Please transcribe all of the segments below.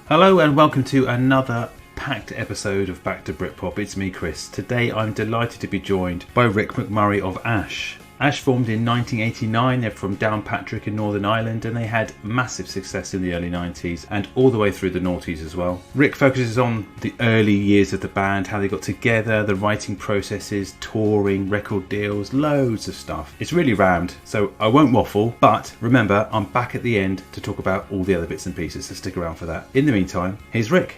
Hello and welcome to another packed episode of Back to Britpop. It's me, Chris. Today I'm delighted to be joined by Rick McMurray of Ash. Ash formed in 1989, they're from Downpatrick in Northern Ireland, and they had massive success in the early 90s and all the way through the noughties as well. Rick focuses on the early years of the band, how they got together, the writing processes, touring, record deals, loads of stuff. It's really rammed, so I won't waffle, but remember, I'm back at the end to talk about all the other bits and pieces, so stick around for that. In the meantime, here's Rick.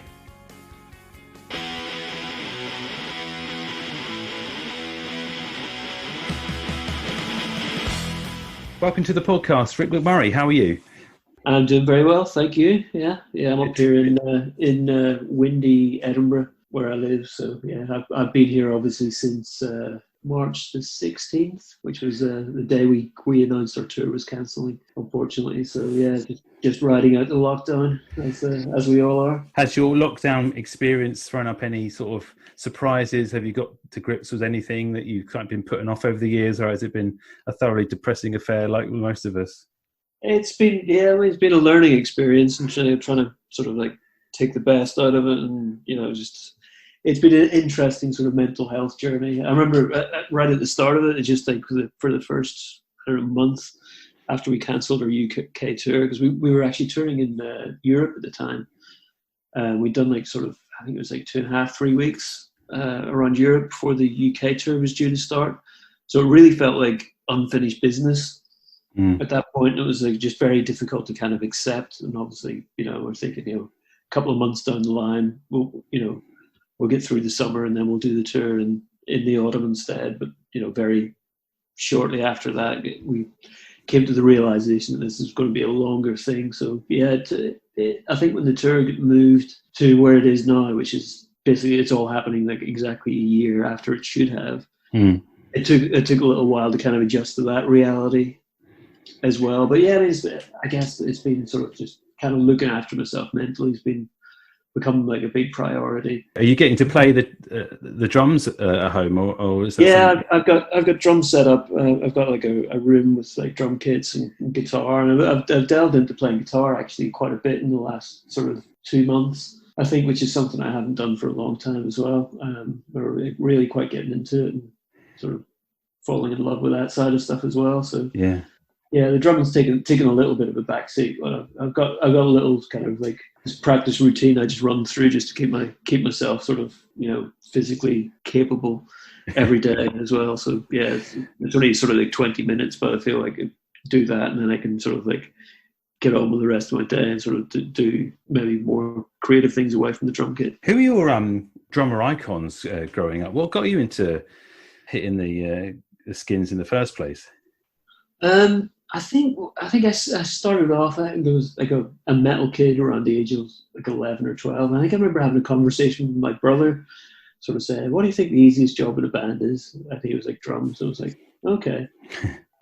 Welcome to the podcast, Rick McMurray. How are you? I'm doing very well, thank you. Yeah, I'm up here in windy Edinburgh, where I live. So yeah, I've been here obviously since March the 16th, which was the day we announced our tour was cancelling, unfortunately. So yeah, just riding out the lockdown as we all are. Has your lockdown experience thrown up any sort of surprises? Have you got to grips with anything that you've kind of been putting off over the years, or has it been a thoroughly depressing affair like most of us? It's been a learning experience and trying to sort of like take the best out of it, and just it's been an interesting sort of mental health journey. I remember right at the start of it, it's just like for the first month after we cancelled our UK tour, because we were actually touring in Europe at the time. We'd done like sort of, I think it was like 2.5, 3 weeks around Europe before the UK tour was due to start. So it really felt like unfinished business. At that point. It was like just very difficult to kind of accept. And obviously, we're thinking, a couple of months down the line, we'll get through the summer and then we'll do the tour in the autumn instead. But, very shortly after that, we came to the realization that this is going to be a longer thing. So yeah, I think when the tour moved to where it is now, which is basically it's all happening like exactly a year after it should have, it took a little while to kind of adjust to that reality as well. But yeah, I guess it's been sort of just kind of looking after myself mentally has become like a big priority. Are you getting to play the drums at home, or is that? Yeah, I've got drums set up. I've got like a room with like drum kits and guitar, and I've delved into playing guitar actually quite a bit in the last sort of 2 months, I think, which is something I haven't done for a long time as well. We're really quite getting into it and sort of falling in love with that side of stuff as well. So yeah, the drumming's taken a little bit of a backseat. But I've got a little kind of like this practice routine I just run through just to keep myself sort of physically capable every day as well. So yeah, it's only sort of like 20 minutes, but I feel like I do that and then I can sort of like get on with the rest of my day and sort of do maybe more creative things away from the drum kit. Who are your drummer icons growing up? What got you into hitting the skins in the first place? I think I started off, I think there was like a metal kid around the age of like 11 or 12. I think I remember having a conversation with my brother, sort of saying, what do you think the easiest job in a band is? I think it was like drums. I was like, okay.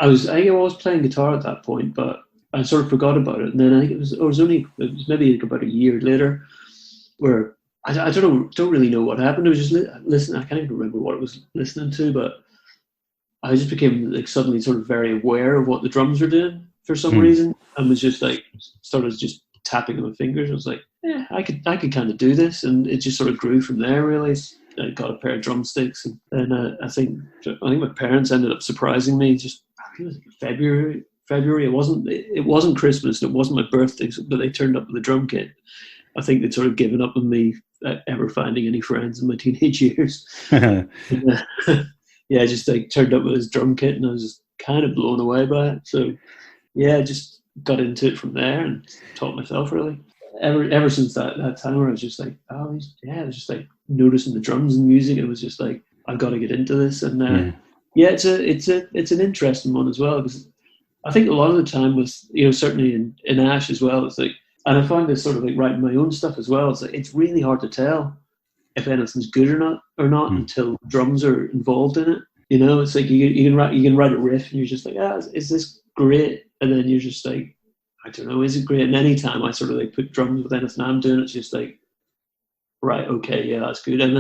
I think I was playing guitar at that point, but I sort of forgot about it. And then I think it was maybe like about a year later where I don't really know what happened. I was just listening. I can't even remember what I was listening to, but I just became like suddenly sort of very aware of what the drums were doing for some reason, and was just like started just tapping on my fingers. I was like, yeah, I could kind of do this, and it just sort of grew from there. Really, I got a pair of drumsticks, and then I think my parents ended up surprising me. Just I think it was like February. It wasn't Christmas, and it wasn't my birthday, but they turned up with a drum kit. I think they'd sort of given up on me ever finding any friends in my teenage years. Yeah, just like turned up with his drum kit, and I was just kind of blown away by it. So yeah, just got into it from there and taught myself really. Ever since that time where I was just like, I was just like noticing the drums and music. It was just like, I've got to get into this. And it's an interesting one as well, because I think a lot of the time with, certainly in Ash as well, it's like, and I find this sort of like writing my own stuff as well. It's like, it's really hard to tell if anything's good or not until drums are involved in it. It's like you can write a riff and you're just like, is this great? And then you're just like, I don't know, is it great? And anytime I sort of like put drums with anything I'm doing, it's just like, right, okay, yeah, that's good. And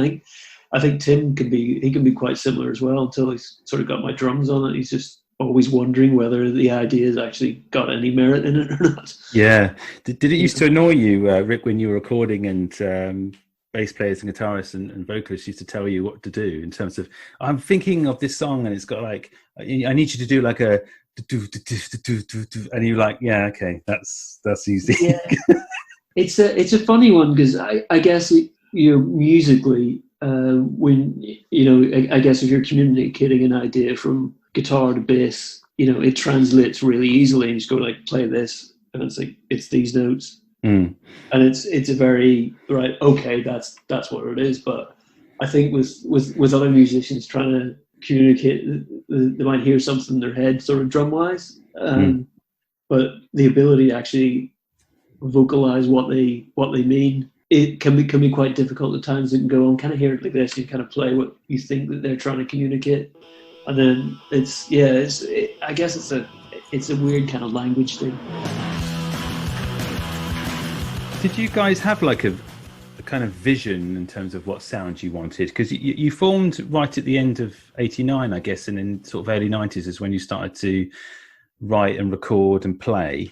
I think Tim can be quite similar as well until he's sort of got my drums on it. He's just always wondering whether the ideas actually got any merit in it or not. Yeah. Did it used to annoy you, Rick, when you were recording and bass players and guitarists and vocalists used to tell you what to do in terms of, I'm thinking of this song and it's got like, I need you to do like a, and you're like, yeah, okay, that's easy. Yeah. It's a funny one because I guess musically, when I guess if you're communicating an idea from guitar to bass, it translates really easily. And you just go like, play this, and it's like it's these notes, and it's a very right. Okay, that's what it is. But I think with other musicians trying to communicate, they might hear something in their head, sort of drum wise, but the ability to actually vocalize what they mean, it can be quite difficult at times. It can go on, kind of hear it like this, you kind of play what you think that they're trying to communicate, and then I guess it's a weird kind of language thing. Did you guys have like a kind of vision in terms of what sound you wanted? Because you formed right at the end of '89, I guess, and in sort of early '90s is when you started to write and record and play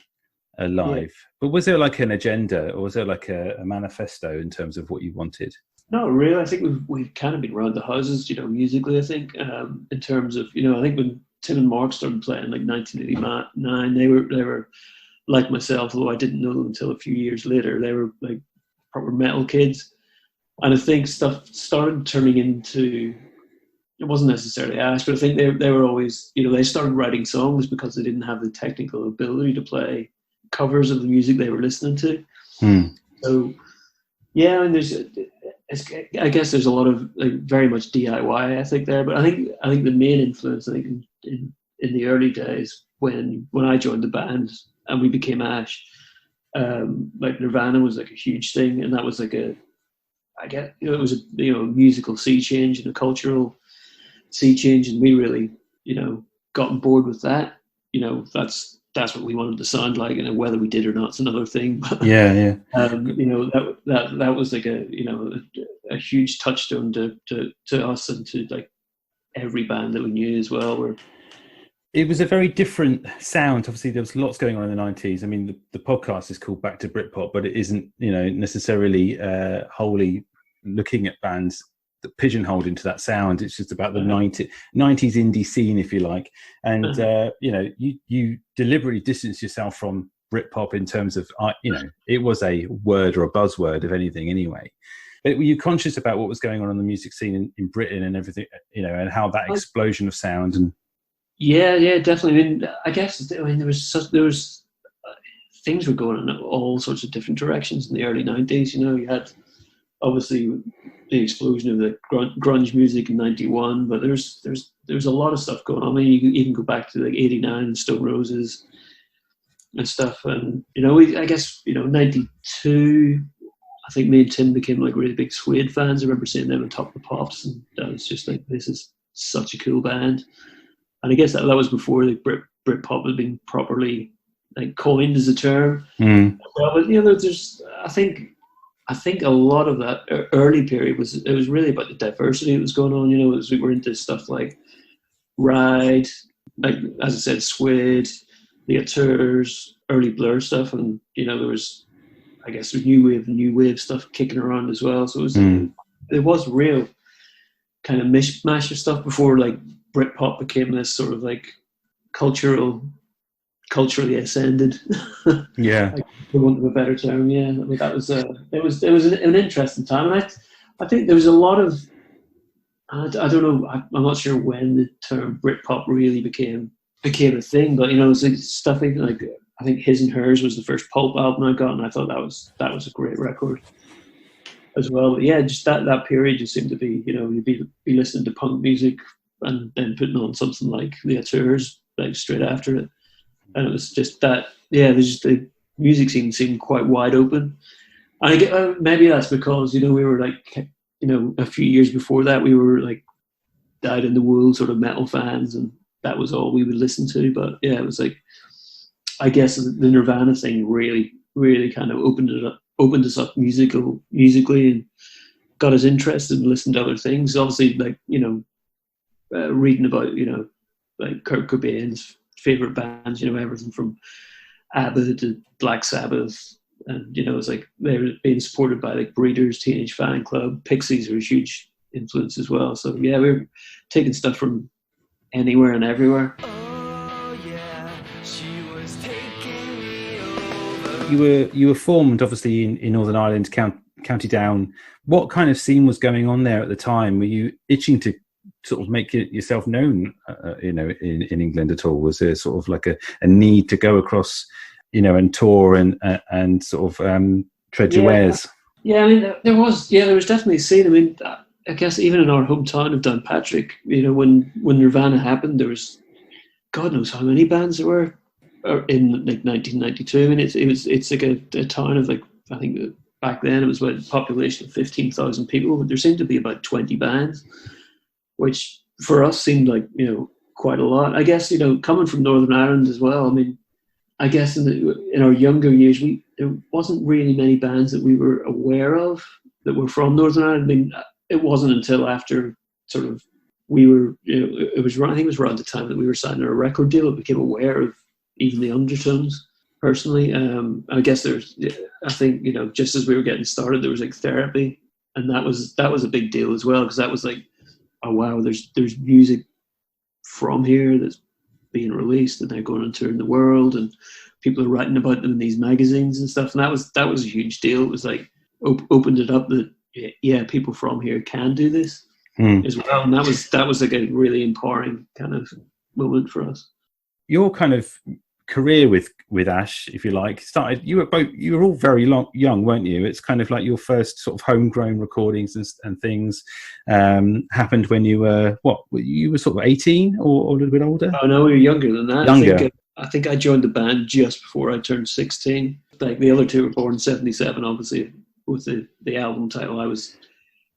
live. Yeah. But was there like an agenda, or was there like a manifesto in terms of what you wanted? Not really. I think we've kind of been around the houses, musically. I think in terms of I think when Tim and Mark started playing, like 1989, they were like myself, although I didn't know them until a few years later. They were like proper metal kids, and I think stuff started turning into. It wasn't necessarily Ash, but I think they were always they started writing songs because they didn't have the technical ability to play covers of the music they were listening to. So yeah, and I guess there's a lot of like very much DIY ethic there, but I think the main influence, I think in the early days when I joined the band and we became Ash, like Nirvana was like a huge thing, and that was like it was a musical sea change and a cultural sea change, and we really got on board with that. That's what we wanted to sound like, and whether we did or not is another thing. But, yeah. That was like a huge touchstone to us and to like every band that we knew as well. Where it was a very different sound. Obviously, there was lots going on in the '90s. I mean, the podcast is called Back to Britpop, but it isn't necessarily wholly looking at bands that pigeonholed into that sound. It's just about the 90s indie scene, if you like. And you deliberately distance yourself from Britpop in terms of it was a word or a buzzword, if anything, anyway. But were you conscious about what was going on in the music scene in Britain and everything, and how that explosion of sound and yeah, definitely. I mean, I guess there was things were going in all sorts of different directions in the early '90s. You had obviously the explosion of the grunge music in '91, but there's a lot of stuff going on. I mean, you can even go back to like '89, Stone Roses and stuff, and I guess '92. I think me and Tim became like really big Suede fans. I remember seeing them on Top of the Pops, and that was just like, this is such a cool band. And I guess that was before like Britpop had been properly like coined as a term. Well, but there's I think a lot of that early period was really about the diversity that was going on. As we were into stuff like Ride, like as I said, Suede, the Auteurs, early Blur stuff, and there was, I guess, new wave stuff kicking around as well. So it was real kind of mishmash of stuff before like Britpop became this sort of like culturally ascended. Yeah, for want of a better term. Yeah, I mean, that was it was an interesting time, and I think there was a lot of I don't know, I'm not sure when the term Britpop really became a thing, but it was like stuff like I think His and Hers was the first Pulp album I got, and I thought that was a great record as well. But yeah, just that period just seemed to be you'd be listening to punk music and then putting on something like the Auteurs like straight after it, and it was just that the music scene seemed quite wide open. And I get maybe that's because we were like a few years before that we were like dyed in the wool sort of metal fans, and that was all we would listen to. But yeah, it was like, I guess the Nirvana thing really kind of opened us up musically and got us interested and listened to other things. Obviously, like reading about like Kurt Cobain's favorite bands, you know, everything from ABBA to Black Sabbath. And, you know, it's like they were being supported by like Breeders, Teenage Fan Club, Pixies were a huge influence as well. So yeah, we were taking stuff from anywhere and everywhere. Oh yeah, she was taking me over. You were formed obviously in Northern Ireland, County Down. What kind of scene was going on there at the time? Were you itching to sort of make yourself known, you know, in England at all? Was there sort of like a need to go across, you know, and tour and sort of tread your wares? Yeah, I mean, there was definitely a scene. I mean, I guess even in our hometown of Downpatrick, you know, when Nirvana happened, there was God knows how many bands there were in like 1992. I mean, it's like a town of like, I think back then it was about a population of 15,000 people, but there seemed to be about 20 bands, which for us seemed like, you know, quite a lot. I guess, you know, coming from Northern Ireland as well, I mean, I guess in our younger years, there wasn't really many bands that we were aware of that were from Northern Ireland. I mean, it wasn't until after sort of we were, you know, I think it was around the time that we were signing a record deal that became aware of even the undertones. Personally, I guess I think, you know, just as we were getting started, there was like Therapy, and that was a big deal as well, because that was like, oh wow, there's music from here that's being released and they're going on tour in the world and people are writing about them in these magazines and stuff, and that was a huge deal. It was like opened it up that people from here can do this as well, and that was like a really empowering kind of moment for us. Your kind of career with Ash, if you like, started. You were all very young, weren't you? It's kind of like your first sort of homegrown recordings and things happened when you were you were sort of 18 or a little bit older. Oh no, we were younger than that. Younger. I think I joined the band just before I turned 16. Like the other two were born in 77, obviously with the album title. I was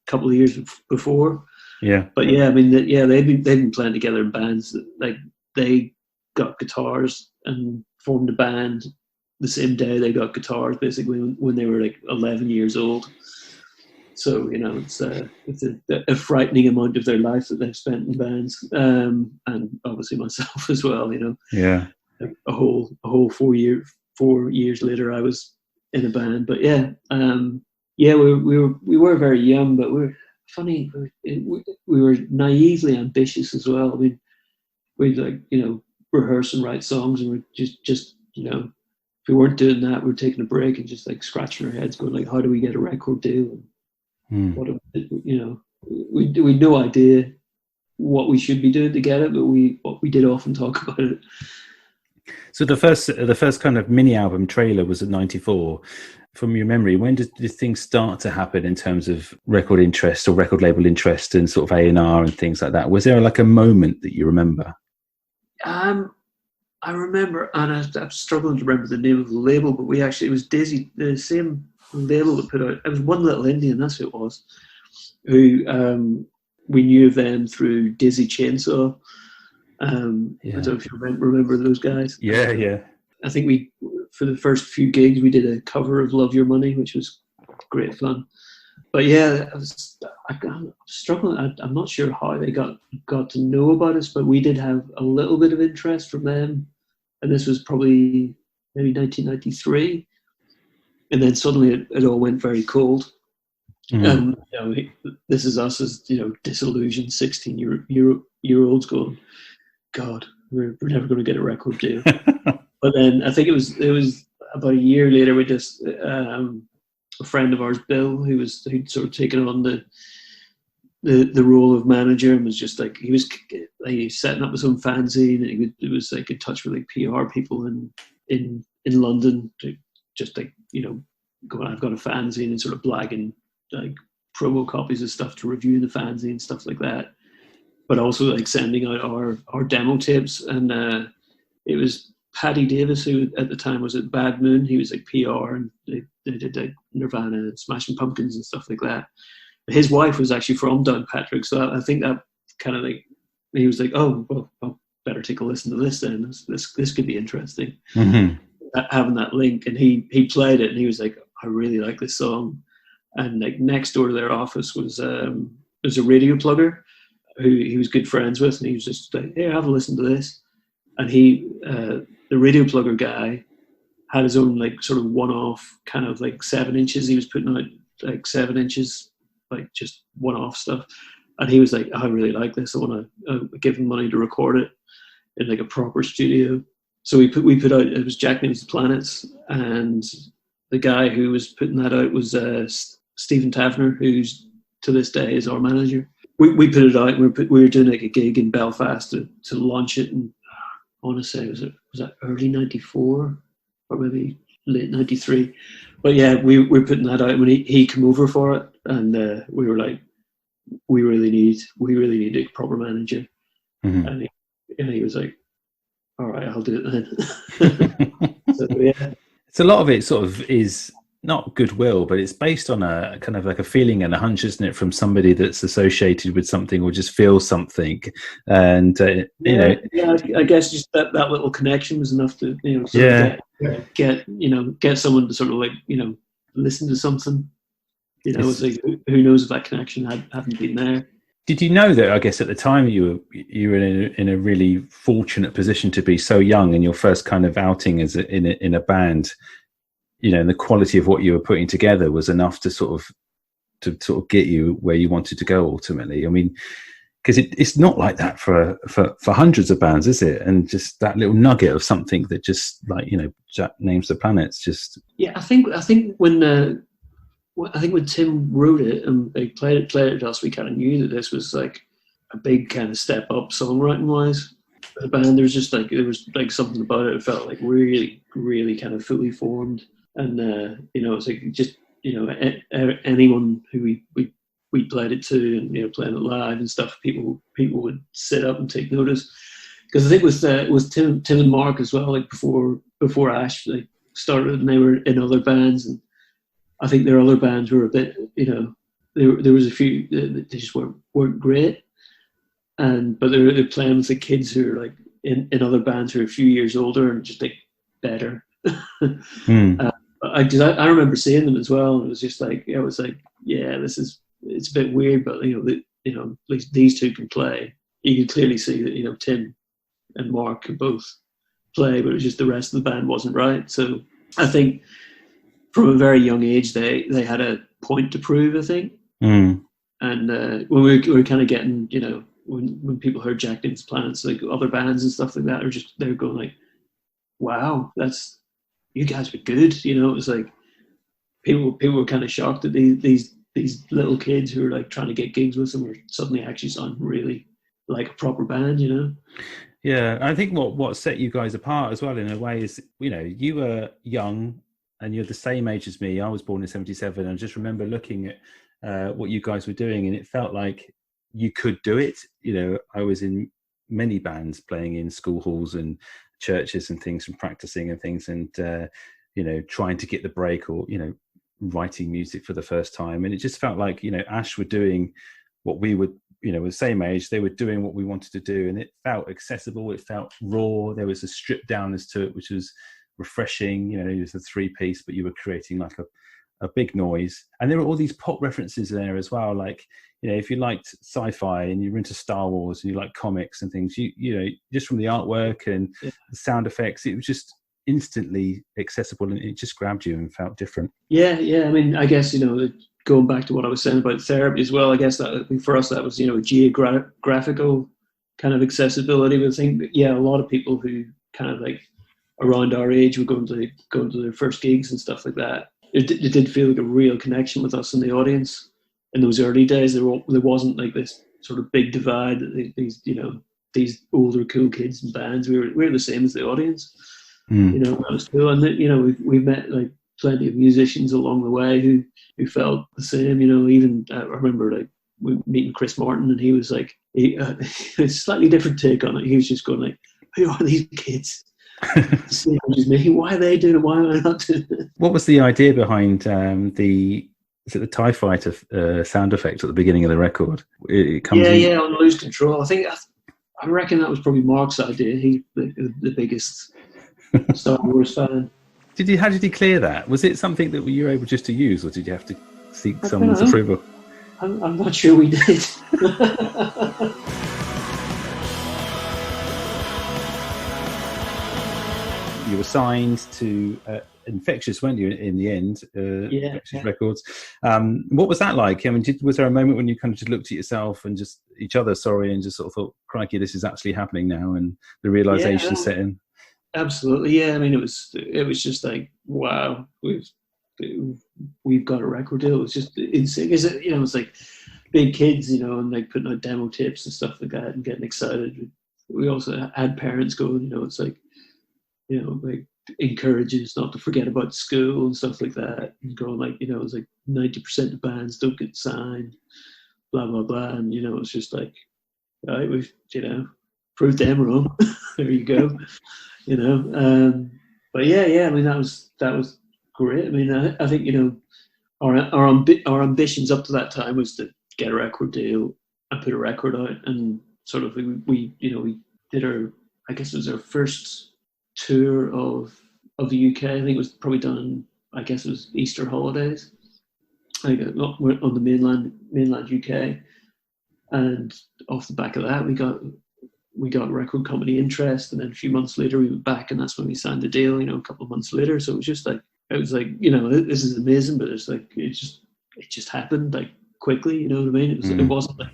a couple of years before. Yeah. But yeah, I mean, they've been playing together in bands. Like they got guitars and formed a band the same day they got guitars, basically when they were like 11 years old. So, you know, it's a frightening amount of their life that they've spent in bands, and obviously myself as well. You know, yeah, a whole 4 years later, I was in a band. But we were very young, but we were funny. We were naively ambitious as well. I mean, we'd like, you know, rehearse and write songs, and we're just you know, if we weren't doing that, we're taking a break and just like scratching our heads, going like, how do we get a record deal? And what, you know, we had no idea what we should be doing to get it, but we did often talk about it. So the first kind of mini album Trailer was at 94. From your memory, when did things start to happen in terms of record interest or record label interest and sort of A&R and things like that? Was there like a moment that you remember? I remember, and I'm struggling to remember the name of the label, but it was Dizzy, the same label that put out, it was One Little Indian, that's who it was, who we knew of them through Dizzy Chainsaw. I don't know if you remember those guys. Yeah. I think for the first few gigs, we did a cover of Love Your Money, which was great fun. But yeah, I'm struggling. I'm not sure how they got to know about us, but we did have a little bit of interest from them. And this was probably maybe 1993. And then suddenly it all went very cold. And you know, this is us as, you know, disillusioned 16-year-olds going, God, we're never going to get a record deal. But then I think it was about a year later, we just a friend of ours, Bill, who'd sort of taken on the role of manager, and was just like, he was like setting up his own fanzine, and he was like in touch with like PR people in London to just like, you know, go, I've got a fanzine, and sort of blagging like promo copies of stuff to review the fanzine, stuff like that. But also like sending out our demo tapes, and it was Paddy Davis, who at the time was at Bad Moon. He was like PR, and they did like Nirvana and Smashing Pumpkins and stuff like that. His wife was actually from Downpatrick, so I think that kind of like, he was like, oh, well, I'll better take a listen to this then. This could be interesting. Having that link, and he played it, and he was like, I really like this song. And like next door to their office was a radio plugger, who he was good friends with, and he was just like, "Hey, have a listen to this." And he, the radio plugger guy, had his own like sort of one-off kind of like 7 inches. He was putting out like 7 inches, like just one-off stuff. And he was like, "I really like this. I want to give him money to record it in like a proper studio." So we put out, it was Jack Names the Planets, and the guy who was putting that out was Stephen Tavener, who's to this day is our manager. We put it out, and we were doing like a gig in Belfast to launch it, and I want to say was that early '94 or maybe late '93, but yeah, we were putting that out when he came over for it, and we were like, we really need a proper manager, and he was like, "All right, I'll do it then." So yeah, it's a lot of it sort of is not goodwill, but it's based on a kind of like a feeling and a hunch, isn't it, from somebody that's associated with something or just feels something, and you know. Yeah, I guess just that little connection was enough to sort of get someone to sort of like listen to something. It's like, who knows if that connection hadn't been there. Did you know that? I guess at the time you were in a really fortunate position to be so young, and your first kind of outing as in a band. And the quality of what you were putting together was enough to sort of get you where you wanted to go ultimately. I mean, because it's not like that for hundreds of bands, is it? And just that little nugget of something that just like Jack Names the Planets. Just I think when Tim wrote it and they played it to us, we kind of knew that this was like a big kind of step up songwriting wise. The band, there was something about it. It felt like really, really kind of fully formed. And it's like just anyone who we played it to, and playing it live and stuff, people would sit up and take notice, because I think it was Tim and Mark as well. Like before Ash like started, and they were in other bands, and I think their other bands were a bit there was a few that they just weren't great, but they're playing with the kids who are like in other bands who are a few years older and just like better. I remember seeing them as well, and it was just like, it's a bit weird, but at least these two can play. You can clearly see that Tim and Mark can both play, but it was just the rest of the band wasn't right. So I think from a very young age they had a point to prove, I think. And when we were kind of getting when people heard Jack Names the Planets, like other bands and stuff like that, they were going like, "Wow, you guys were good." It was like people were kind of shocked that these little kids who were like trying to get gigs with them were suddenly actually sounding really like a proper band. Yeah, I think what set you guys apart as well in a way is you were young and you're the same age as me. I was born in '77. I just remember looking at what you guys were doing, and it felt like you could do it. I was in many bands playing in school halls and churches and things, and practicing and things, and trying to get the break, or writing music for the first time. And it just felt like Ash were doing what we would the same age, they were doing what we wanted to do, and it felt accessible, it felt raw. There was a stripped downness to it, which was refreshing. It was a 3-piece, but you were creating like a big noise. And there were all these pop references there as well, like if you liked sci-fi and you were into Star Wars and you like comics and things, you just from the artwork and the sound effects, it was just instantly accessible, and it just grabbed you and felt different. I mean, I guess going back to what I was saying about therapy as well, I guess that for us that was a geographical kind of accessibility. But I think a lot of people who kind of like around our age were going to their first gigs and stuff like that. It did feel like a real connection with us in the audience. In those early days, there wasn't like this sort of big divide that these older cool kids and bands. We were the same as the audience. That was cool, and we've met like plenty of musicians along the way who felt the same. Even I remember like we meeting Chris Martin, and he was like a slightly different take on it. He was just going like, "Who are these kids? Same as me. Why are they doing it? Why am I not doing it?" What was the idea behind the TIE Fighter sound effect at the beginning of the record? It comes on Lose Control. I reckon that was probably Mark's idea. He's the biggest Star Wars fan. How did he clear that? Was it something that you were able just to use, or did you have to seek someone's approval? I'm not sure we did. You were signed to Infectious, weren't you, in the end? Infectious Records. What was that like? I mean, was there a moment when you kind of just looked at yourself and just each other, and just sort of thought, crikey, this is actually happening now, and the realization set in? Absolutely, yeah. I mean, it was just like, wow, we've got a record deal. It was just insane. Is it? It's like big kids, and like putting out demo tapes and stuff like that, and getting excited. We also had parents going, it's like, like encouraging us not to forget about school and stuff like that, and going like, it was like 90% of bands don't get signed, blah blah blah, and it's just like, all right, we've proved them wrong. There you go. But yeah. I mean, that was great. I mean, I think our ambitions up to that time was to get a record deal and put a record out, and sort of we did I guess it was our first tour of the UK. I think it was probably done. I guess it was Easter holidays. We're on the mainland UK, and off the back of that, we got record company interest, and then a few months later we went back, and that's when we signed the deal. A couple of months later. So it was just like, this is amazing, but it's like it just happened like quickly. You know what I mean? It wasn't like,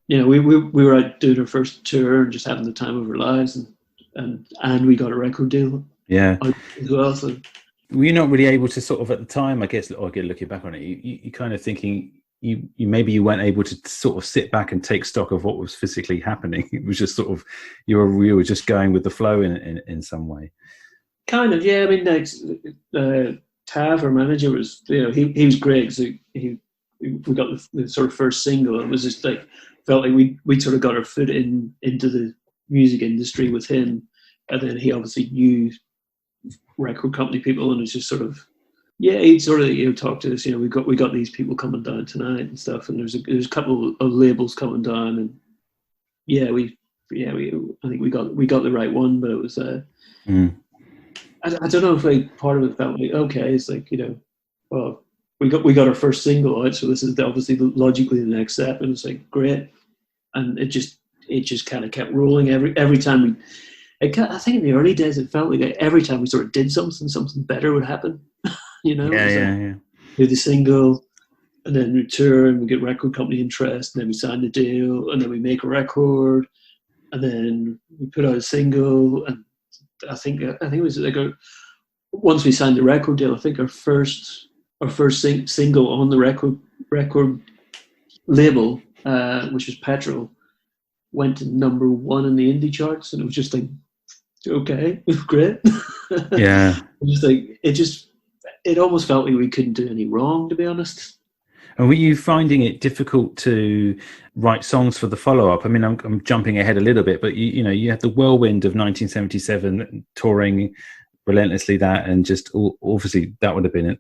we were out doing our first tour and just having the time of our lives, and we got a record deal. Yeah. As well. So were you not really able to sort of at the time, I guess, or again looking back on it, you kind of thinking you maybe you weren't able to sort of sit back and take stock of what was physically happening. It was just sort of you were just going with the flow in some way. Kind of, yeah. I mean, like, Tav, our manager, was he was great. So we got the sort of first single. It was just like felt like we sort of got our foot into the music industry with him, and then he obviously knew record company people, and it's just sort of, yeah, he'd sort of talk to us. We got these people coming down tonight and stuff, and there's a couple of labels coming down, and I think we got the right one, but it was I don't know if like part of it felt like, okay, it's like, well, we got our first single out, so this is obviously logically the next step, and it's like great, and it just kind of kept rolling every time I think in the early days it felt like every time we sort of did something better would happen. Yeah. Do the single, and then we tour, and we get record company interest, and then we sign the deal, and then we make a record, and then we put out a single, and I think it was like once we signed the record deal, I think our first single on the record label, which was Petrol, went to number 1 in the indie charts, and it was just like, okay, great. Yeah. Just like it almost felt like we couldn't do any wrong, to be honest. And were you finding it difficult to write songs for the follow-up? I mean, I'm jumping ahead a little bit, but you had the whirlwind of 1977, touring relentlessly that, and just obviously that would have been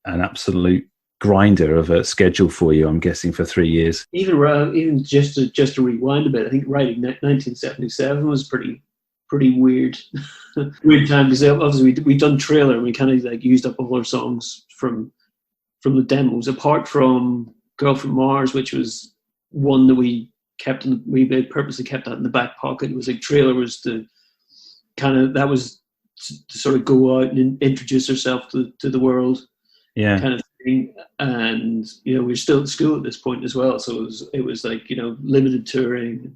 an absolute grinder of a schedule for you, I'm guessing, for 3 years. Even just to rewind a bit, I think writing 1977 was pretty weird weird time, because obviously we'd done Trailer, and we kind of like used up all our songs from the demos, apart from Girl from Mars, which was one that we purposely kept that in the back pocket. It was like Trailer was the kind of, that was to sort of go out and introduce herself to the world, kind of thing. And we were still at school at this point as well, so it was like limited touring,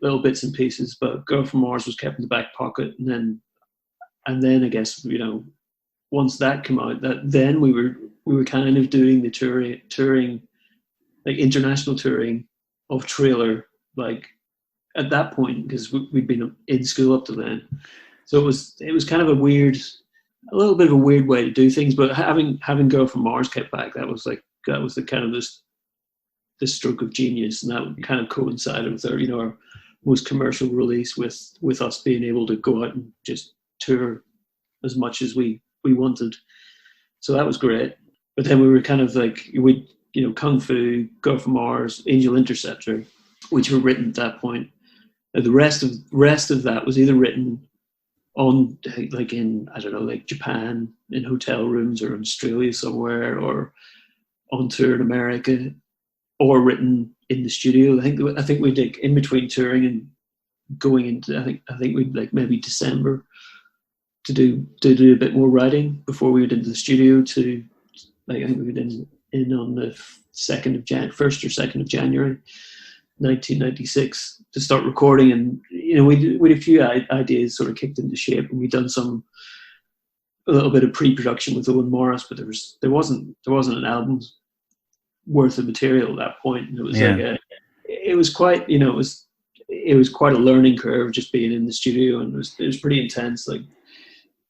little bits and pieces. But Girl from Mars was kept in the back pocket, and then I guess once that came out, then we were kind of doing the touring, like international touring of Trailer, like at that point, because we'd been in school up to then. So it was kind of a little bit of a weird way to do things. But having Girl from Mars kept back, that was the kind of this stroke of genius, and that kind of coincided with our most commercial release, with us being able to go out and just tour as much as we wanted. So that was great. But then we were kind of like, Kung Fu, Girl from Mars, Angel Interceptor, which were written at that point. And the rest of that was either written on, like, in, I don't know, like Japan, in hotel rooms, or in Australia somewhere, or on tour in America. or written in the studio. I think we did in between touring and going into. I think we'd like maybe December to do a bit more writing before we went into the studio. To like I think we went in on the 1st or 2nd of January, 1996 to start recording, and we had a few ideas sort of kicked into shape, and we'd done a little bit of pre-production with Owen Morris, but there wasn't an album's worth of material at that point, and it was it was quite it was quite a learning curve just being in the studio, and it was pretty intense, like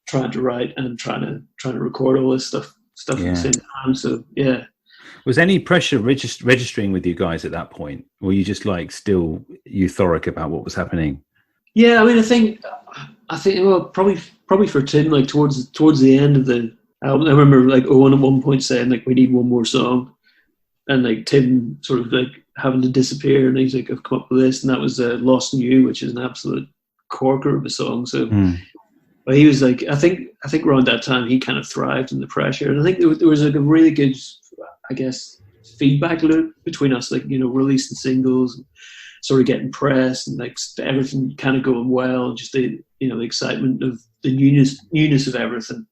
trying to write and trying to record all this stuff at the same time. So yeah. Was any pressure registering with you guys at that point? Or were you just like still euphoric about what was happening? Yeah, I mean, I think well, probably for Tim, like towards the end of the album, I remember like Owen at one point saying like we need one more song, and like Tim sort of like having to disappear, and he's like, I've come up with this, and that was Lost in You, which is an absolute corker of a song. So, but he was like, I think around that time he kind of thrived in the pressure, and I think there was like a really good, I guess, feedback loop between us, like releasing singles, and sort of getting press, and like everything kind of going well, just the the excitement of the newness of everything,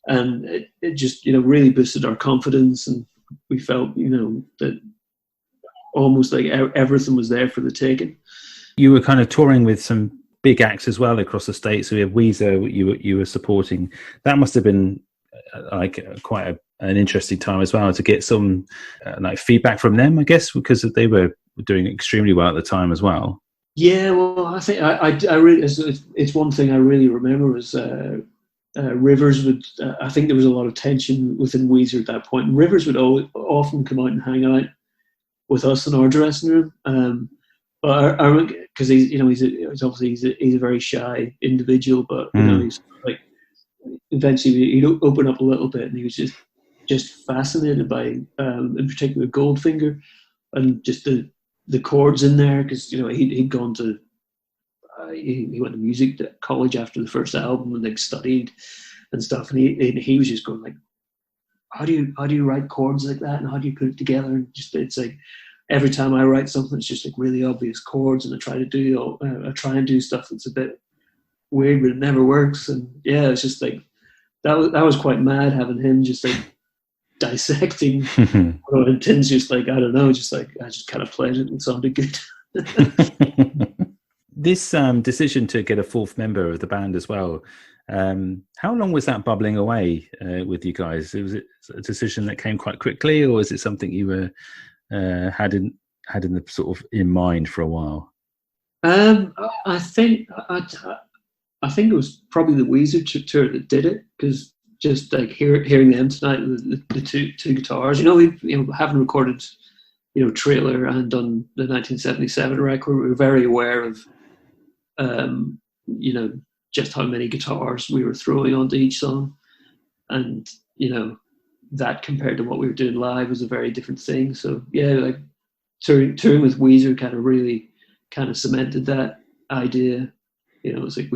and it just really boosted our confidence, and we felt that almost like everything was there for the taking. You were kind of touring with some big acts as well across the States. So we have Weezer you were supporting. That must have been like quite an interesting time as well to get some like feedback from them, I guess, because they were doing extremely well at the time as well. Yeah, well, I think I really, it's one thing I really remember was Rivers would. I think there was a lot of tension within Weezer at that point. And Rivers would often come out and hang out with us in our dressing room. But because he's a very shy individual, but he's like eventually he'd open up a little bit, and he was just fascinated by in particular Goldfinger and just the chords in there, because he'd gone to he went to music college after the first album and like studied and stuff, and he was just going like, how do you write chords like that, and how do you put it together? And just it's like every time I write something, it's just like really obvious chords, and I try and do stuff that's a bit weird, but it never works. And yeah, it's just like that was quite mad having him just like dissecting. And Tim's just like, I don't know, just like I just kind of played it and it sounded good. This decision to get a fourth member of the band as well, how long was that bubbling away with you guys? Was it a decision that came quite quickly, or is it something you were had in the sort of in mind for a while? I think it was probably the Weezer tour that did it, because just like hearing them tonight, the two guitars, we having recorded, Trailer and done the 1977 record, we were very aware of, just how many guitars we were throwing onto each song, and that compared to what we were doing live was a very different thing. So yeah, like touring with Weezer kind of really kind of cemented that idea. It's like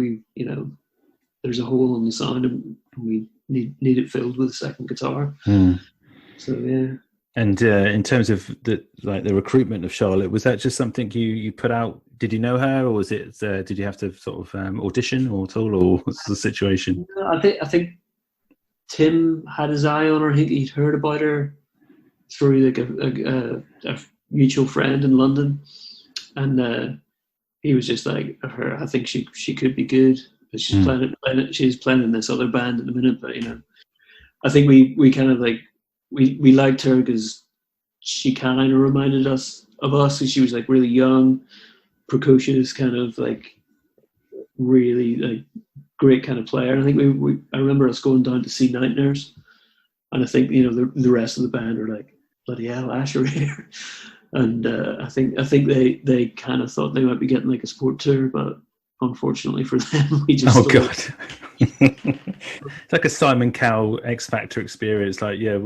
there's a hole in the sound, and we need it filled with a second guitar. So yeah. And in terms of the recruitment of Charlotte, was that just something you put out? Did you know her, or was it? Did you have to sort of audition or at all, or what's the situation? I think Tim had his eye on her. He'd heard about her through like a mutual friend in London, and he was just like, I think she could be good. But she's playing in this other band at the minute. But I think we kind of like we liked her because she kind of reminded us of us. She was like really young, precocious, kind of like really like great kind of player. And I think I remember us going down to see Night Nurse, and I think the rest of the band were like, bloody hell, Asher here. And I think they kind of thought they might be getting like a support tour, but unfortunately for them, we just God. It's like a Simon Cowell X Factor experience. Like yeah.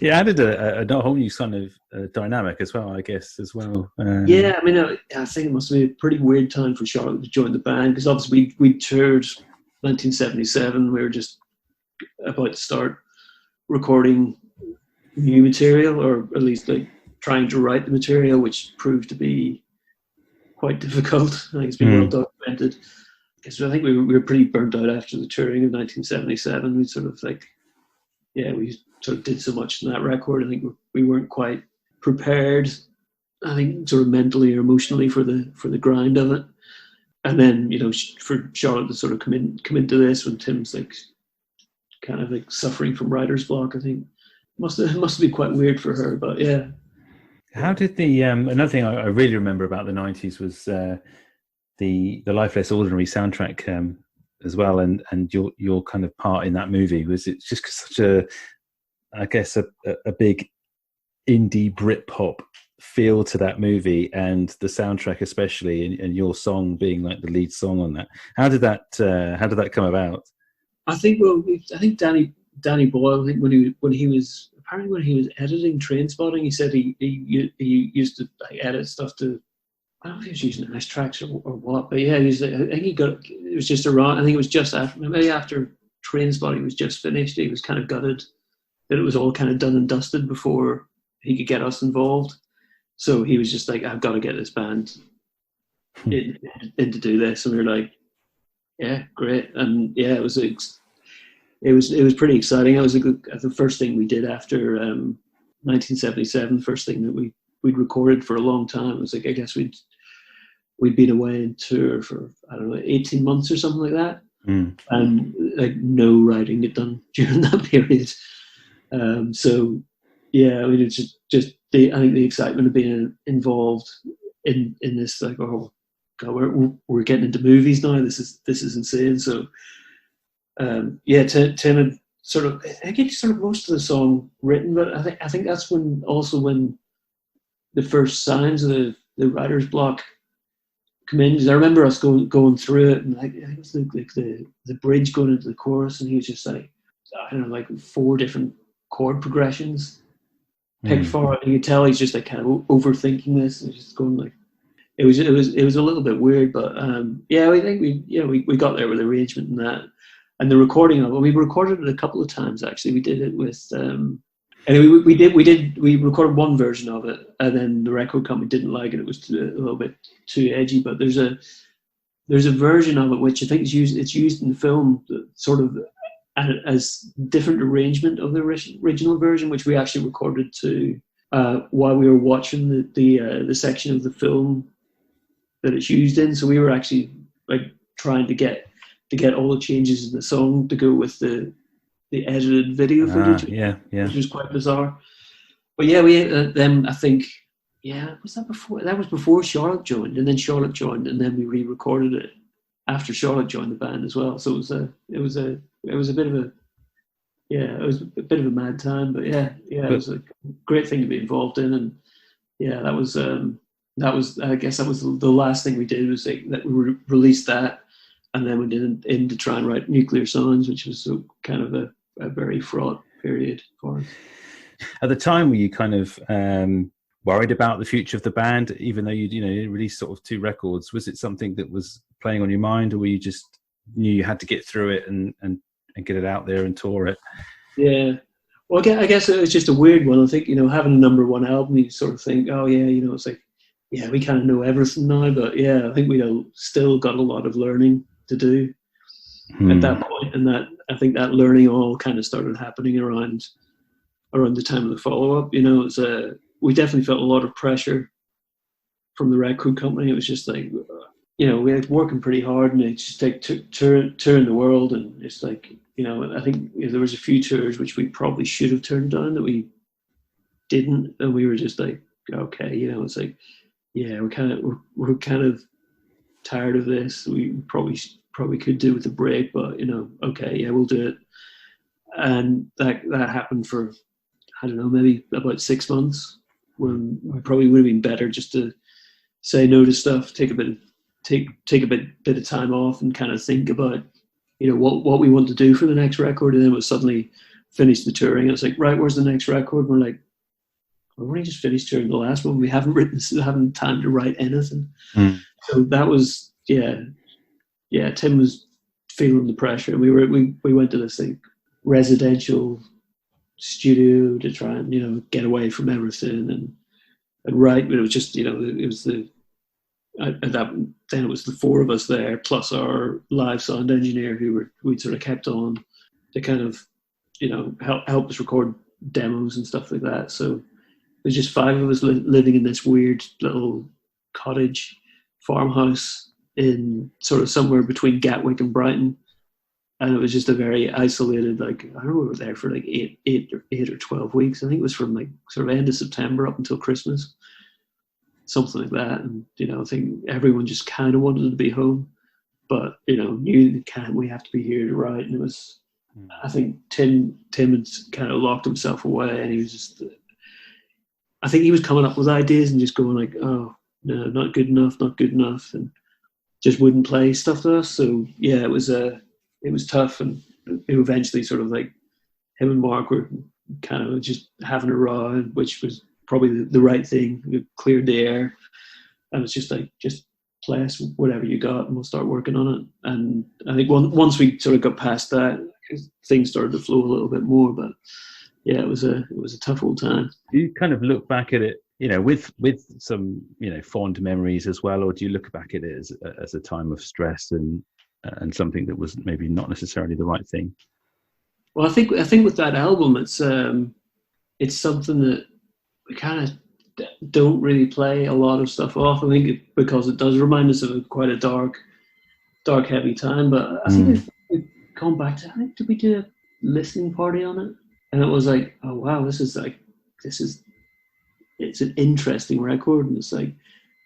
It added a whole new kind of dynamic as well, I guess, as well. Yeah, I mean, I think it must have been a pretty weird time for Charlotte to join the band, because obviously we toured 1977. We were just about to start recording new material, or at least like trying to write the material, which proved to be quite difficult. I think it's been well documented. Because I think we were pretty burnt out after the touring of 1977. We sort of like, we sort of did so much in that record. I think we weren't quite prepared, I think, sort of mentally or emotionally for the grind of it. And then, for Charlotte to sort of come into this when Tim's like kind of like suffering from writer's block, I think must have been quite weird for her. But yeah. How did the another thing I really remember about the 90s was the Life Less Ordinary soundtrack as well, and your kind of part in that movie. Was it just such a, I guess, a big indie Britpop feel to that movie, and the soundtrack especially, and your song being like the lead song on that? How did that come about? I think Danny Boyle, I think when he was editing Trainspotting, he said he used to like edit stuff to, I don't know if he was using nice tracks or what, but yeah, I think it was just around, I think it was just after Trainspotting was just finished, he was kind of gutted that it was all kind of done and dusted before he could get us involved. So he was just like, I've got to get this band in to do this. And we were like, yeah, great. And yeah, it was pretty exciting. It was the first thing we did after 1977, first thing that we'd recorded for a long time. It was like, I guess we'd been away on tour for, I don't know, 18 months or something like that. And like no writing had done during that period. So yeah, I mean, it's just I think the excitement of being involved in this, like, oh God, we're getting into movies now. This is insane. So yeah, Tim had sort of, I think sort of most of the song written, but I think that's when the first signs of the writer's block come in. Because I remember us going through it, and like it was like the bridge going into the chorus, and he was just like, I don't know, like 4 different chord progressions picked for it. And you could tell he's just like kind of overthinking this, and just going like, it was a little bit weird, but yeah, I think we got there with the arrangement and that. And the recording of it, we recorded it a couple of times actually. We did it with, and we recorded one version of it, and then the record company didn't like it. It was a little bit too edgy. But there's a version of it which I think it's used in the film, sort of as different arrangement of the original version, which we actually recorded to while we were watching the section of the film that it's used in. So we were actually like trying to get all the changes in the song to go with the edited video footage, which was quite bizarre. But yeah, we them. I think, yeah, was that before? That was before Charlotte joined, and then Charlotte joined, and then we re-recorded it after Charlotte joined the band as well. So it was a bit of a mad time, but yeah, it was a great thing to be involved in, and yeah, that was I guess that was the last thing we did, was like that we released that. And then we did in to try and write Nuclear Songs, which was kind of a very fraught period for us. At the time, were you kind of worried about the future of the band, even though you released sort of 2 records? Was it something that was playing on your mind, or were you just knew you had to get through it and get it out there and tour it? Yeah. Well, I guess it was just a weird one. I think, having a #1 album, you sort of think, oh yeah, it's like, yeah, we kind of know everything now. But yeah, I think we still got a lot of learning to do at that point, and that I think that learning all kind of started happening around the time of the follow-up. We definitely felt a lot of pressure from the record company. It was just like, we were working pretty hard, and it's just like touring the world, and it's like, I think there was a few tours which we probably should have turned down that we didn't, and we were just like, okay, it's like, yeah, we're kind of tired of this. We probably could do with a break, but okay, yeah, we'll do it. And that happened for, I don't know, maybe about 6 months, when we probably would have been better just to say no to stuff, take a bit of time off, and kind of think about what we want to do for the next record. And then we'll suddenly finish the touring, and it's like, right, where's the next record? And we're like, we've only just finished touring the last one. We haven't time to write anything. So that was, yeah, Tim was feeling the pressure. We went to this like residential studio to try and, get away from everything and write. But it was just, it was then it was the four of us there, plus our live sound engineer we'd sort of kept on to kind of, help us record demos and stuff like that. So there's just five of us living in this weird little cottage farmhouse in sort of somewhere between Gatwick and Brighton. And it was just a very isolated, like, I remember we were there for like eight or 12 weeks. I think it was from like sort of end of September up until Christmas, something like that. And, I think everyone just kind of wanted to be home, but, knew we have to be here to write. And it was, I think Tim had kind of locked himself away, and he was just, I think he was coming up with ideas and just going like, oh, no, not good enough, and just wouldn't play stuff to us. So yeah, it was tough, and it eventually sort of like him and Mark were kind of just having a row, which was probably the right thing. It cleared the air, and it's just like, just play us whatever you got and we'll start working on it. And I think once we sort of got past that, things started to flow a little bit more. But yeah, it was a tough old time. Do you kind of look back at it, with some, fond memories as well, or do you look back at it as a time of stress and something that was maybe not necessarily the right thing? Well, I think with that album, it's something that we kind of don't really play a lot of stuff off. I think because it does remind us of quite a dark, heavy time. But I think we've gone back to, I think, did we do a listening party on it? And it was like, oh wow, it's an interesting record, and it's like,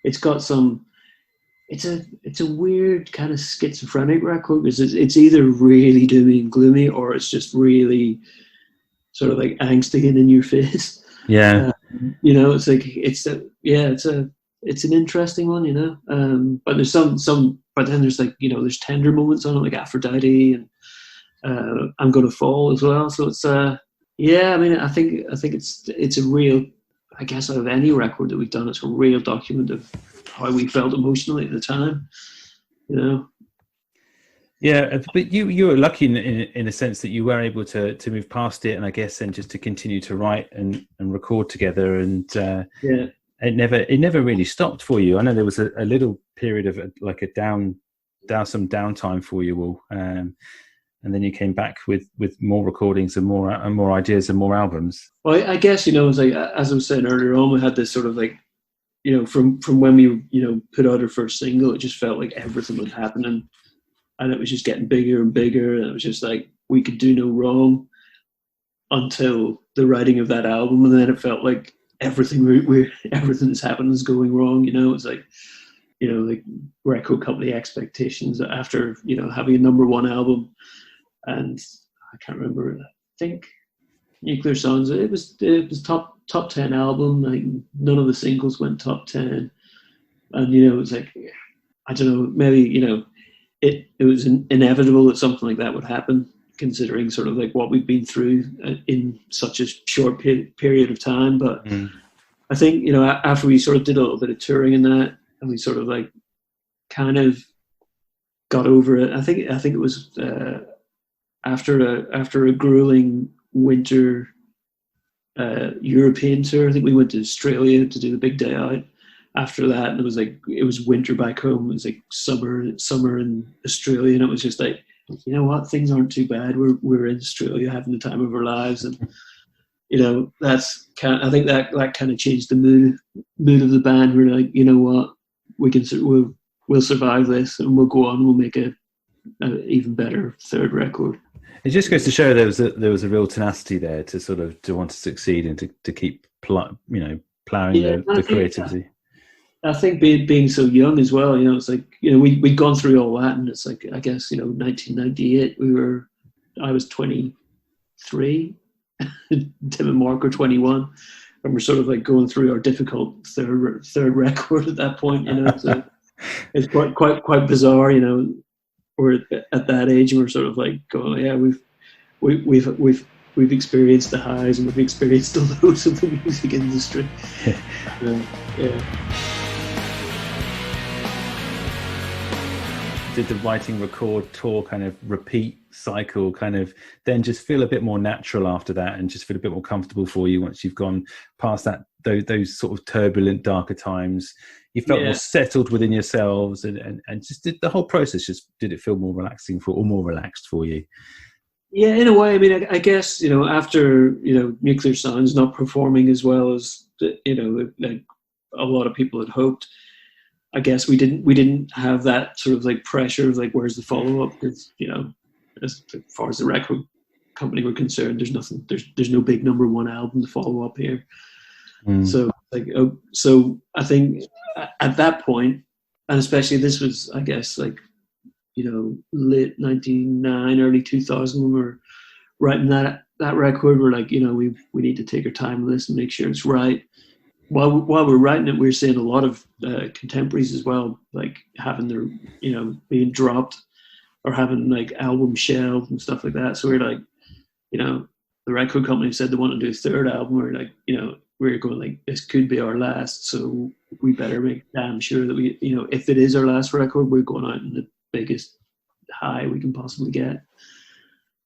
it's got some. It's a weird kind of schizophrenic record, because it's either really doomy and gloomy, or it's just really sort of like angsty and in your face. Yeah. It's like it's an interesting one, but there's some, but then there's like, there's tender moments on it, like Aphrodite and I'm Gonna Fall as well. So it's I mean, I think it's a real, I guess, out of any record that we've done, it's a real document of how we felt emotionally at the time, Yeah, but you were lucky in a sense that you were able to move past it, and I guess then just to continue to write and record together, and it never really stopped for you. I know there was a little period of like some downtime for you all, and then you came back with more recordings and more ideas and more albums. Well, I guess, it's like, as I was saying earlier on, we had this sort of like, from when we put out our first single, it just felt like everything was happening. And it was just getting bigger and bigger, and it was just like, we could do no wrong until the writing of that album, and then it felt like everything that's happened is going wrong. It's like, like record company expectations after having a number one album, and I can't remember. I think Nuclear Sounds. It was top 10 album. Like, none of the singles went top 10, and it was like, I don't know, maybe it was inevitable that something like that would happen, considering sort of like what we've been through in such a short period of time. But I think, after we sort of did a little bit of touring in that, and we sort of like kind of got over it. I think it was after a grueling winter European tour. I think we went to Australia to do the big day out. After that, and it was winter back home. It was like summer in Australia, and it was just like, you know what, things aren't too bad. We're in Australia having the time of our lives, and that's I think that kind of changed the mood of the band. We're like, you know what, we'll survive this, and we'll go on. We'll make a even better third record. It just goes to show there was a real tenacity there to want to succeed and to keep plowing the creativity. I think being so young as well, it's like, we'd gone through all that, and it's like, I guess, 1998, I was 23, Tim and Mark were 21, and we're sort of like going through our difficult third record at that point, so it's quite bizarre, we're at that age, and we're sort of like going, yeah, we've experienced the highs and we've experienced the lows of the music industry. Yeah. Did the writing record tour kind of repeat cycle kind of then just feel a bit more natural after that, and just feel a bit more comfortable for you once you've gone past that those sort of turbulent, darker times? You felt more settled within yourselves, and just did the whole process, just did it feel more relaxing or more relaxed for you? Yeah, in a way. I mean, I guess, after, Nuclear Sounds not performing as well as, like a lot of people had hoped, I guess we didn't have that sort of like pressure of like, where's the follow up? Because, as far as the record company were concerned, there's no big number one album to follow up here. So I think at that point, and especially this was, I guess, like, late 99, early 2000, when we were writing that record, we're like, we need to take our time on this and make sure it's right. While we're writing it, we're seeing a lot of contemporaries as well, like having their, being dropped or having like album shelved and stuff like that. So we're like, the record company said they want to do a third album. We're like, we're going like, this could be our last, so we better make damn sure that we, if it is our last record, we're going out in the biggest high we can possibly get.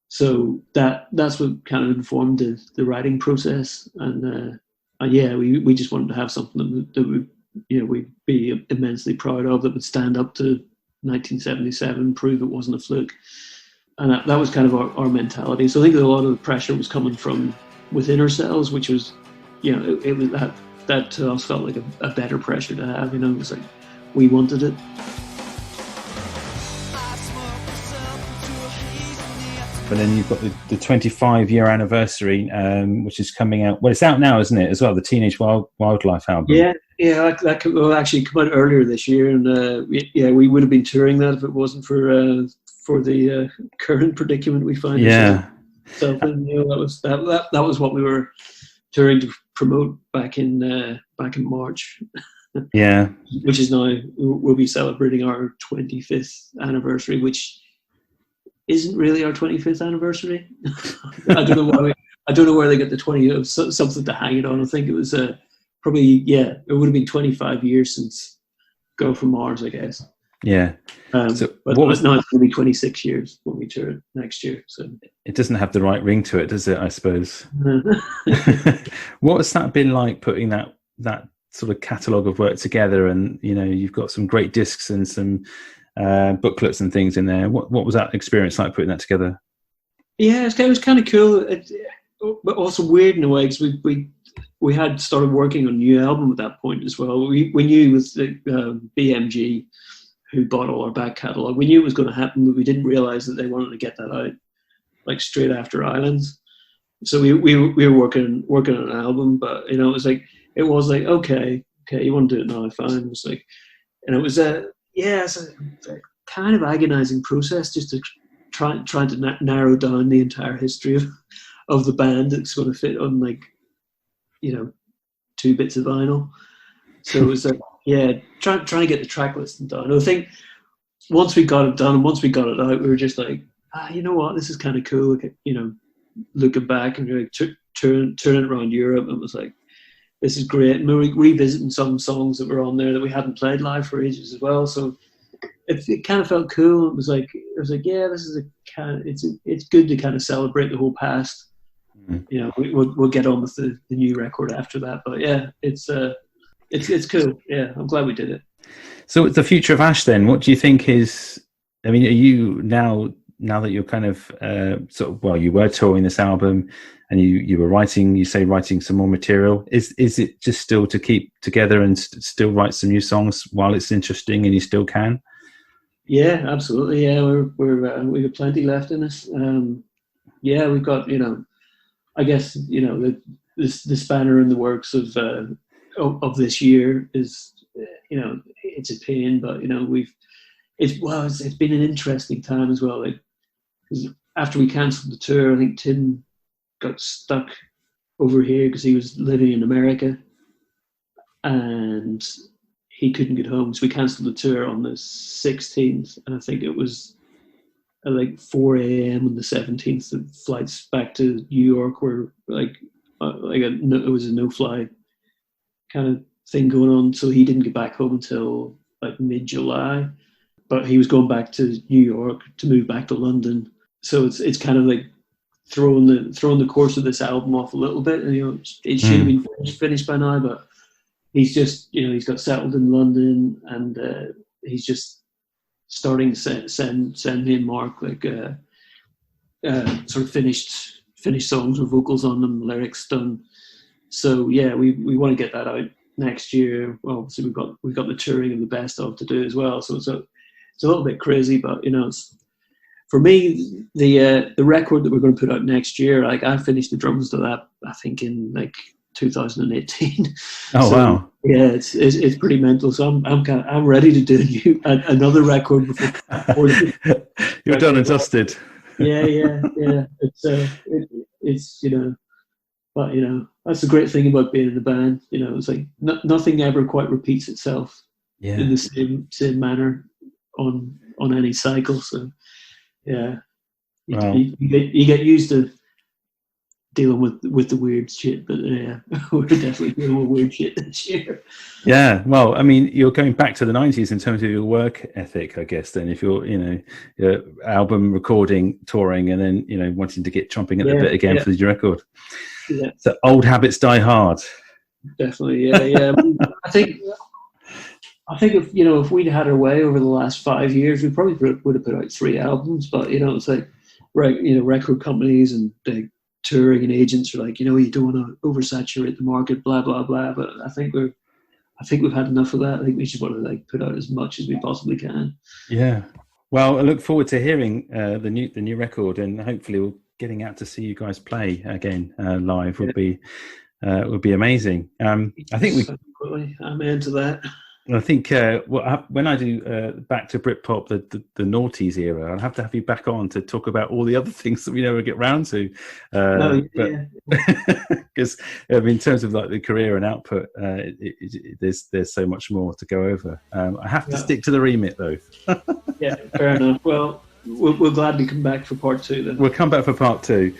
So that's what kind of informed the writing process. And we just wanted to have something that would, we'd be immensely proud of, that would stand up to 1977, prove it wasn't a fluke. And that was kind of our mentality. So I think that a lot of the pressure was coming from within ourselves, which was, it was that to us felt like a better pressure to have. It was like we wanted it. But then you've got the 25-year anniversary, which is coming out. Well, it's out now, isn't it, as well? The Teenage Wildlife album. Yeah, that will actually come out earlier this year, and we would have been touring that if it wasn't for the current predicament we find. Yeah. So that was what we were touring to promote back in March. Yeah. Which is now, we'll be celebrating our 25th anniversary, which isn't really our 25th anniversary. I don't know where they get the 20 something to hang it on. I think it was probably, it would have been 25 years since Go From Mars, I guess. Yeah. But now it's going to be 26 years when we tour next year. So it doesn't have the right ring to it, does it, I suppose? What has that been like, putting that sort of catalogue of work together? And, you've got some great discs and some booklets and things in there. What was that experience like, putting that together? Yeah, it was kind of cool, but also weird in a way, because we had started working on a new album at that point as well. We knew with the BMG, who bought all our back catalogue, we knew it was going to happen, but we didn't realise that they wanted to get that out like straight after Islands. So we were working on an album, but it was like okay, you want to do it now, fine. It was like, and it was it's a kind of agonizing process, just to trying to narrow down the entire history of the band that's going to fit on, like, 2 bits of vinyl. So it was like, trying to get the track listing done. I think once we got it done and once we got it out, we were just like, you know what, this is kind of cool. Looking back and like turning around Europe, it was like, this is great. And we were revisiting some songs that were on there that we hadn't played live for ages as well. So it kind of felt cool. It was like, this is it's good to kind of celebrate the whole past. Mm-hmm. We'll get on with the new record after that. But it's cool. Yeah, I'm glad we did it. So the future of Ash then, what do you think is, are you now that you're kind of you were touring this album and you were writing some more material, is it just still to keep together and still write some new songs while it's interesting and you still can? Yeah, absolutely. Yeah, we've got plenty left in us. We've got, I guess, the spanner in the works of this year is, it's a pain, but it's been an interesting time as well. Like, 'cause after we cancelled the tour, I think Tim got stuck over here because he was living in America and he couldn't get home. So we cancelled the tour on the 16th, and I think it was at like 4 a.m. on the 17th. The flights back to New York were it was a no-fly kind of thing going on. So he didn't get back home until like mid-July. But he was going back to New York to move back to London so it's kind of like throwing the course of this album off a little bit, and it should have been finished by now, but he's just he's got settled in London, and he's just starting to send me and Mark like sort of finished songs with vocals on them, lyrics done. So yeah, we want to get that out next year. Well, obviously we've got the touring and the best of to do as well. So it's a little bit crazy, but it's, for me, the record that we're going to put out next year, like I finished the drums to that, I think in like 2018. Oh so, wow! Yeah, it's pretty mental. So I'm ready to do another record before you're done and dusted. Yeah. It's but that's the great thing about being in the band. It's like nothing ever quite repeats itself in the same manner on any cycle. So yeah, you get used to dealing with the weird shit, but yeah, we're definitely dealing with weird shit this year. Yeah, well, I mean, you're going back to the 90s in terms of your work ethic, I guess. Then, if you're, your album recording, touring, and then wanting to get chomping at the bit again for the record. Yeah. So old habits die hard. Definitely, yeah. I think if we'd had our way over the last 5 years, we probably would have put out 3 albums. But it's like, record companies and the touring and agents are like, you don't want to oversaturate the market, blah blah blah. But I think we've had enough of that. I think we just want to like put out as much as we possibly can. Yeah. Well, I look forward to hearing the new record, and hopefully we're getting out to see you guys play again live. Would be amazing. I think I'm into that. I think when I do back to Britpop, the noughties era, I'll have to have you back on to talk about all the other things that we never get round to. Because in terms of like the career and output, there's so much more to go over. I have to stick to the remit though. Yeah, fair enough. Well, we'll gladly come back for part 2 then. We'll come back for part 2.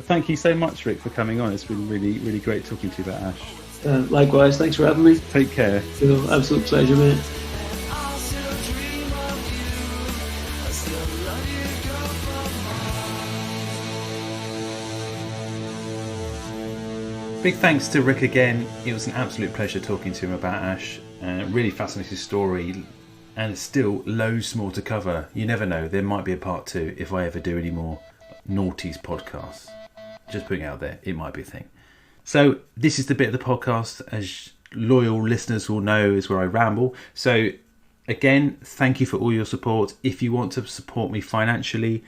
Thank you so much, Rick, for coming on. It's been really, really great talking to you about Ash. Likewise, thanks for having me. Take care. Absolute pleasure, mate. Big thanks to Rick again. It was an absolute pleasure talking to him about Ash. Really fascinating story, and still loads more to cover. You never know, there might be a part 2 if I ever do any more noughties podcasts. Just putting it out there, it might be a thing. So this is the bit of the podcast, as loyal listeners will know, is where I ramble. So again, thank you for all your support. If you want to support me financially,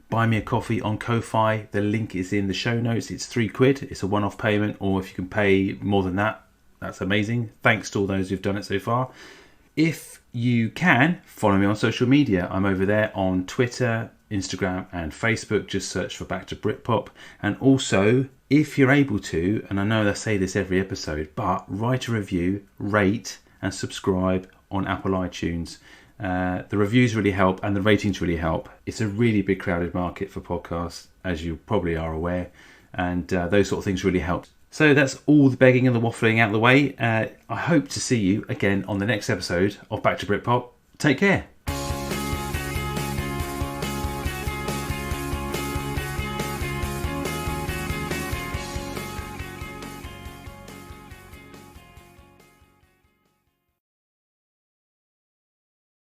buy me a coffee on Ko-Fi. The link is in the show notes. It's £3. It's a one-off payment, or if you can pay more than that, that's amazing. Thanks to all those who've done it so far. If you can, follow me on social media. I'm over there on Twitter, Instagram and Facebook. Just search for Back to Britpop. And also, if you're able to, and I know I say this every episode, but write a review, rate and subscribe on Apple iTunes. The reviews really help and the ratings really help. It's a really big crowded market for podcasts, as you probably are aware, and those sort of things really help. So that's all the begging and the waffling out of the way. I hope to see you again on the next episode of Back to Britpop. Take care.